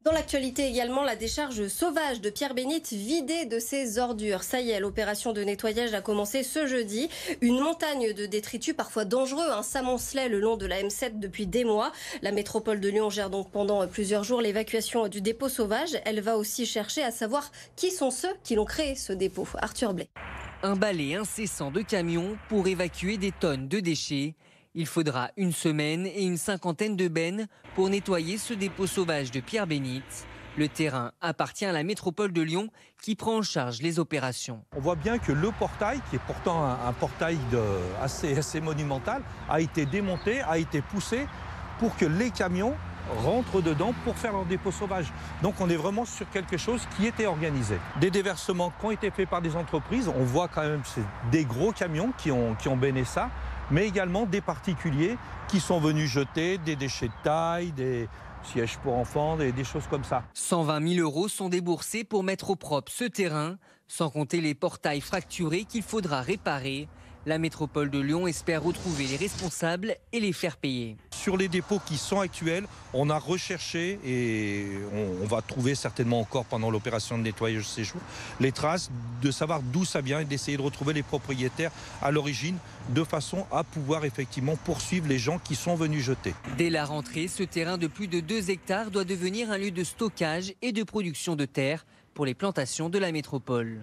Dans l'actualité également, la décharge sauvage de Pierre-Bénite vidée de ses ordures. Ça y est, l'opération de nettoyage a commencé ce jeudi. Une montagne de détritus parfois dangereux s'amoncelait le long de la M7 depuis des mois. La métropole de Lyon gère donc pendant plusieurs jours l'évacuation du dépôt sauvage. Elle va aussi chercher à savoir qui sont ceux qui l'ont créé, ce dépôt. Arthur Blais. Un balai incessant de camions pour évacuer des tonnes de déchets. Il faudra une semaine et une cinquantaine de bennes pour nettoyer ce dépôt sauvage de Pierre-Bénite. Le terrain appartient à la métropole de Lyon qui prend en charge les opérations. On voit bien que le portail, qui est pourtant un portail assez monumental, a été démonté, a été poussé pour que les camions rentrent dedans pour faire leur dépôt sauvage. Donc on est vraiment sur quelque chose qui était organisé. Des déversements qui ont été faits par des entreprises, on voit quand même des gros camions qui ont béné ça, mais également des particuliers qui sont venus jeter des déchets de taille, des sièges pour enfants, des choses comme ça. 120 000 € sont déboursés pour mettre au propre ce terrain, sans compter les portails fracturés qu'il faudra réparer. La métropole de Lyon espère retrouver les responsables et les faire payer. Sur les dépôts qui sont actuels, on a recherché et on va trouver certainement encore pendant l'opération de nettoyage ces jours les traces, de savoir d'où ça vient et d'essayer de retrouver les propriétaires à l'origine de façon à pouvoir effectivement poursuivre les gens qui sont venus jeter. Dès la rentrée, ce terrain de plus de 2 hectares doit devenir un lieu de stockage et de production de terre pour les plantations de la métropole.